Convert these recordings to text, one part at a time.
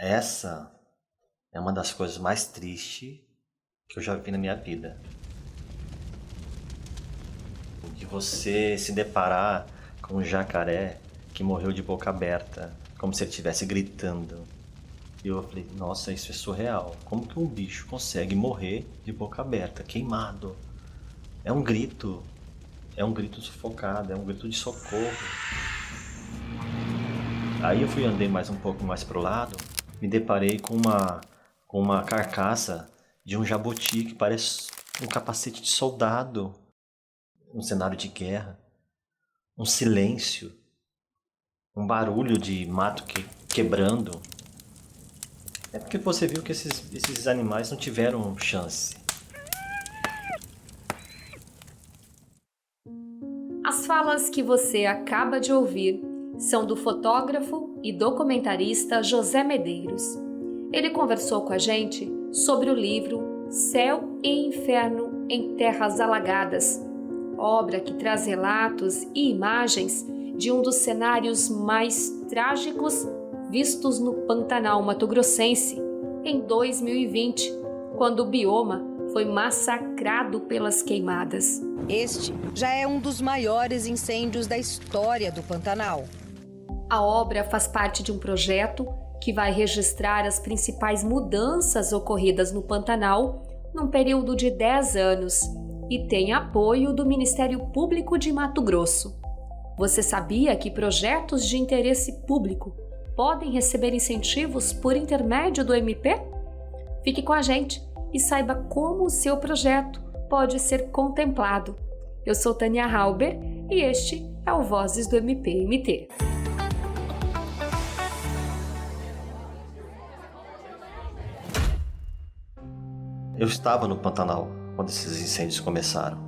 Essa é uma das coisas mais tristes que eu já vi na minha vida. De você se deparar com um jacaré que morreu de boca aberta, como se ele estivesse gritando. E eu falei, nossa, isso é surreal. Como que um bicho consegue morrer de boca aberta, queimado? É um grito sufocado, é um grito de socorro. Aí eu andei mais um pouco mais pro lado, me deparei com uma carcaça de um jabuti que parece um capacete de soldado. Um cenário de guerra, um silêncio, um barulho de mato quebrando. É porque você viu que esses animais não tiveram chance. As falas que você acaba de ouvir são do fotógrafo e documentarista José Medeiros. Ele conversou com a gente sobre o livro Céu e Inferno em Terras Alagadas, obra que traz relatos e imagens de um dos cenários mais trágicos vistos no Pantanal Mato-Grossense em 2020, quando o bioma foi massacrado pelas queimadas. Este já é um dos maiores incêndios da história do Pantanal. A obra faz parte de um projeto que vai registrar as principais mudanças ocorridas no Pantanal num período de 10 anos e tem apoio do Ministério Público de Mato Grosso. Você sabia que projetos de interesse público podem receber incentivos por intermédio do MP? Fique com a gente e saiba como o seu projeto pode ser contemplado. Eu sou Tânia Halber e este é o Vozes do MPMT. Eu estava no Pantanal quando esses incêndios começaram,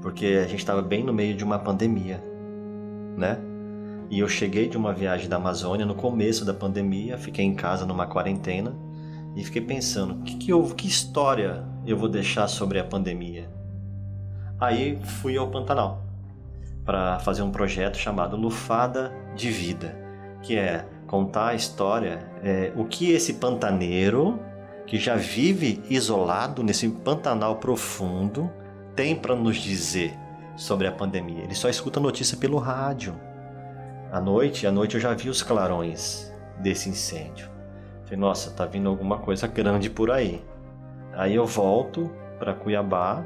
porque a gente estava bem no meio de uma pandemia, né? E eu cheguei de uma viagem da Amazônia no começo da pandemia, fiquei em casa numa quarentena e fiquei pensando, que história eu vou deixar sobre a pandemia? Aí fui ao Pantanal para fazer um projeto chamado Lufada de Vida, que é contar a história, o que esse pantaneiro que já vive isolado nesse Pantanal profundo tem para nos dizer sobre a pandemia. Ele só escuta notícia pelo rádio. À noite eu já vi os clarões desse incêndio. Falei, nossa, tá vindo alguma coisa grande por aí. Aí eu volto para Cuiabá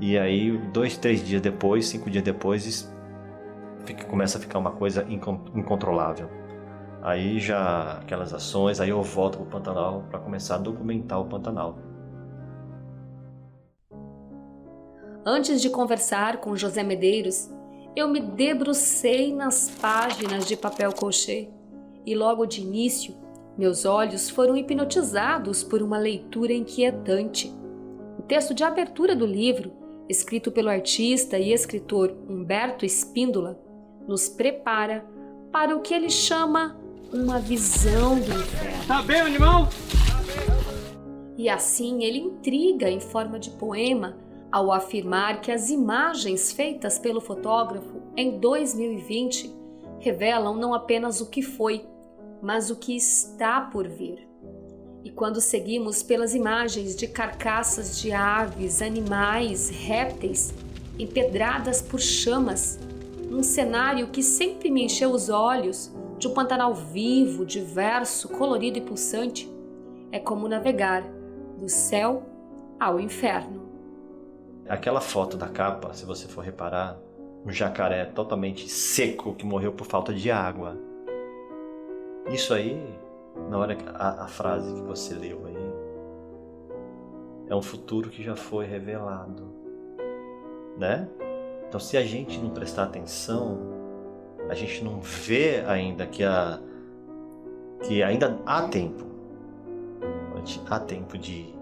e aí 2, 3 dias depois, 5 dias depois, começa a ficar uma coisa incontrolável. Aí já aquelas ações, aí eu volto pro Pantanal para começar a documentar o Pantanal. Antes de conversar com José Medeiros, eu me debrucei nas páginas de papel crochê e logo de início, meus olhos foram hipnotizados por uma leitura inquietante. O texto de abertura do livro, escrito pelo artista e escritor Humberto Espíndola, nos prepara para o que ele chama uma visão do inferno. Tá bem, animal? E assim ele intriga em forma de poema ao afirmar que as imagens feitas pelo fotógrafo em 2020 revelam não apenas o que foi, mas o que está por vir. E quando seguimos pelas imagens de carcaças de aves, animais, répteis, empedradas por chamas, um cenário que sempre me encheu os olhos, de um Pantanal vivo, diverso, colorido e pulsante, é como navegar do céu ao inferno. Aquela foto da capa, se você for reparar, um jacaré totalmente seco que morreu por falta de água. Isso aí, na hora a frase que você leu aí, é um futuro que já foi revelado, né? Então, se a gente não prestar atenção, a gente não vê ainda que ainda há tempo. Há tempo de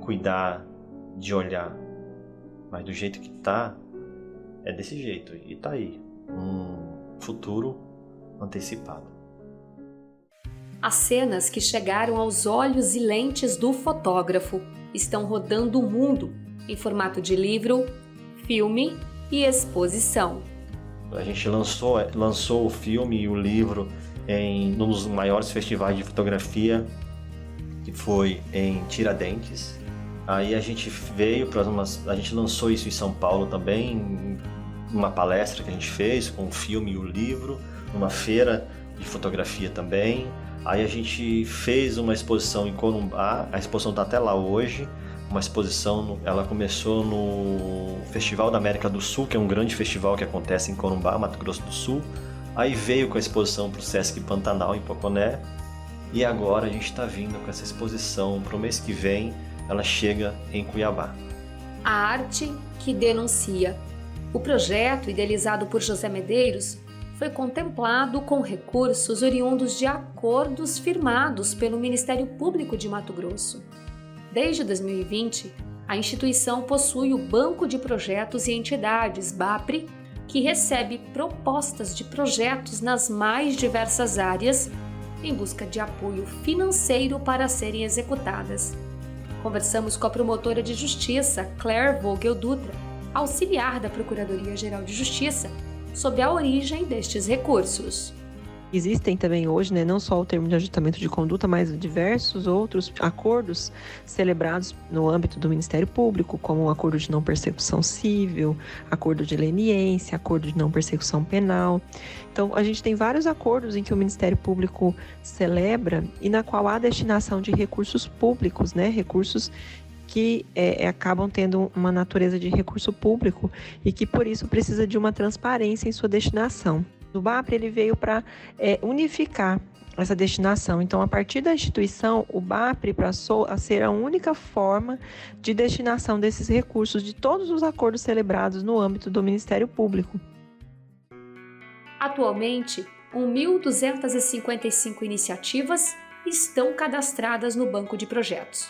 cuidar, de olhar. Mas do jeito que tá, é desse jeito. E tá aí, um futuro antecipado. As cenas que chegaram aos olhos e lentes do fotógrafo estão rodando o mundo em formato de livro, filme e exposição. A gente lançou o filme e o livro em um dos maiores festivais de fotografia, que foi em Tiradentes. Aí a gente veio a gente lançou isso em São Paulo também, uma palestra que a gente fez com o filme e o livro, numa feira de fotografia também. Aí a gente fez uma exposição em Corumbá, a exposição está até lá hoje, uma exposição, ela começou no Festival da América do Sul, que é um grande festival que acontece em Corumbá, Mato Grosso do Sul. Aí veio com a exposição para o Sesc Pantanal, em Poconé, e agora a gente está vindo com essa exposição para o mês que vem, ela chega em Cuiabá. A arte que denuncia. O projeto, idealizado por José Medeiros, foi contemplado com recursos oriundos de acordos firmados pelo Ministério Público de Mato Grosso. Desde 2020, a instituição possui o Banco de Projetos e Entidades, BAPRE, que recebe propostas de projetos nas mais diversas áreas em busca de apoio financeiro para serem executadas. Conversamos com a promotora de justiça, Claire Vogel Dutra, auxiliar da Procuradoria-Geral de Justiça, sobre a origem destes recursos. Existem também hoje, não só o termo de ajustamento de conduta, mas diversos outros acordos celebrados no âmbito do Ministério Público, como o acordo de não persecução civil, acordo de leniência, acordo de não persecução penal. Então, a gente tem vários acordos em que o Ministério Público celebra e na qual há destinação de recursos públicos, recursos que acabam tendo uma natureza de recurso público e que, por isso, precisa de uma transparência em sua destinação. O BAPRE ele veio para unificar essa destinação. Então, a partir da instituição, o BAPRE passou a ser a única forma de destinação desses recursos de todos os acordos celebrados no âmbito do Ministério Público. Atualmente, 1.255 iniciativas estão cadastradas no Banco de Projetos.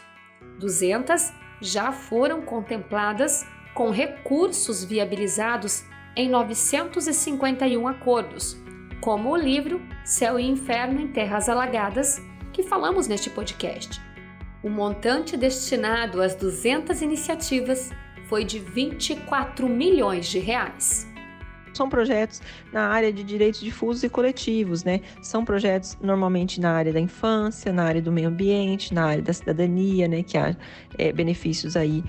200 já foram contempladas com recursos viabilizados em 951 acordos, como o livro Céu e Inferno em Terras Alagadas, que falamos neste podcast. O montante destinado às 200 iniciativas foi de 24 milhões de reais. São projetos na área de direitos difusos e coletivos, São projetos normalmente na área da infância, na área do meio ambiente, na área da cidadania, que há benefícios aí,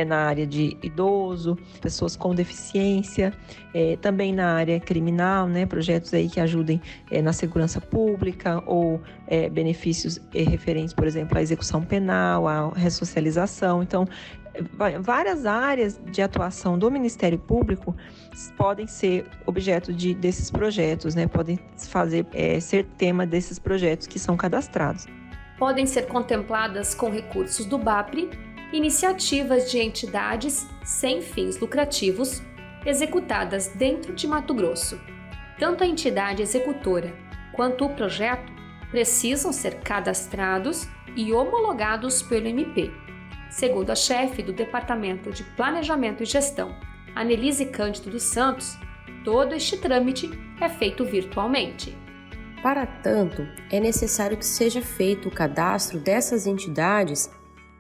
na área de idoso, pessoas com deficiência, também na área criminal, projetos aí que ajudem na segurança pública ou benefícios referentes, por exemplo, à execução penal, à ressocialização. Então, várias áreas de atuação do Ministério Público podem ser objeto desses projetos, podem ser tema desses projetos que são cadastrados. Podem ser contempladas com recursos do BAPRE iniciativas de entidades sem fins lucrativos executadas dentro de Mato Grosso. Tanto a entidade executora quanto o projeto precisam ser cadastrados e homologados pelo MP. Segundo a chefe do Departamento de Planejamento e Gestão, Anelise Cândido dos Santos, todo este trâmite é feito virtualmente. Para tanto, é necessário que seja feito o cadastro dessas entidades,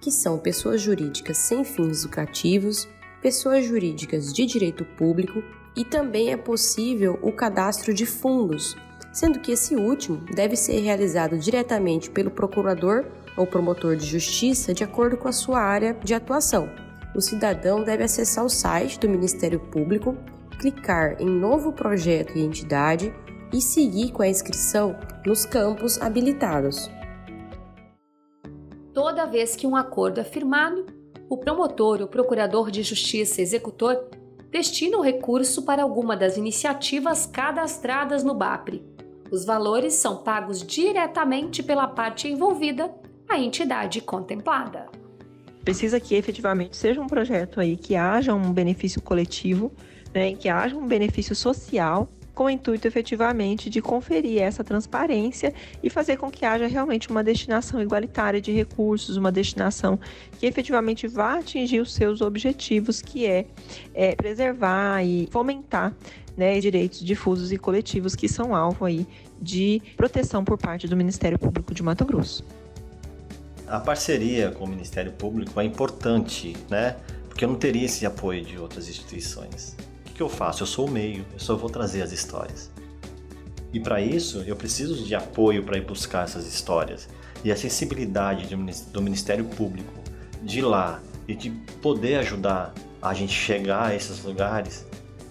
que são pessoas jurídicas sem fins lucrativos, pessoas jurídicas de direito público e também é possível o cadastro de fundos, sendo que esse último deve ser realizado diretamente pelo procurador ou promotor de justiça de acordo com a sua área de atuação. O cidadão deve acessar o site do Ministério Público, clicar em Novo Projeto e Entidade e seguir com a inscrição nos campos habilitados. Toda vez que um acordo é firmado, o promotor ou procurador de justiça executor destina o recurso para alguma das iniciativas cadastradas no BAPRE. Os valores são pagos diretamente pela parte envolvida, a entidade contemplada. Precisa que efetivamente seja um projeto aí que haja um benefício coletivo, que haja um benefício social, com o intuito efetivamente de conferir essa transparência e fazer com que haja realmente uma destinação igualitária de recursos, uma destinação que efetivamente vá atingir os seus objetivos, que é preservar e fomentar direitos difusos e coletivos que são alvo aí de proteção por parte do Ministério Público de Mato Grosso. A parceria com o Ministério Público é importante, porque eu não teria esse apoio de outras instituições. O que eu faço? Eu sou o meio, eu só vou trazer as histórias. E para isso, eu preciso de apoio para ir buscar essas histórias. E a sensibilidade do Ministério Público de ir lá e de poder ajudar a gente chegar a esses lugares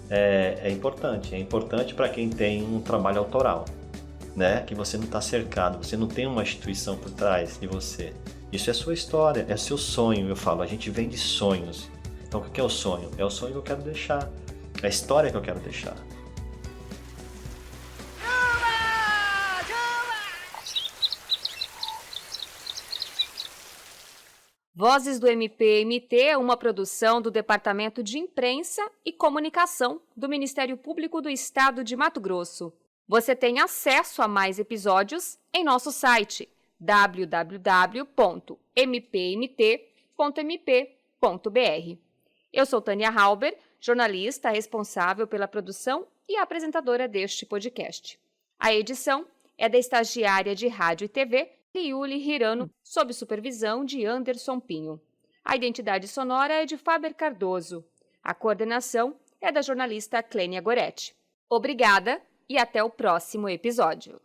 é importante. É importante para quem tem um trabalho autoral, né? Que você não está cercado, você não tem uma instituição por trás de você. Isso é sua história, é seu sonho. Eu falo, a gente vem de sonhos. Então, o que é o sonho? É o sonho que eu quero deixar, é a história que eu quero deixar. Vozes do MP-MT é uma produção do Departamento de Imprensa e Comunicação do Ministério Público do Estado de Mato Grosso. Você tem acesso a mais episódios em nosso site www.mpmt.mp.br. Eu sou Tânia Halber, jornalista responsável pela produção e apresentadora deste podcast. A edição é da estagiária de rádio e TV, Yuli Hirano, sob supervisão de Anderson Pinho. A identidade sonora é de Faber Cardoso. A coordenação é da jornalista Clênia Goretti. Obrigada e até o próximo episódio.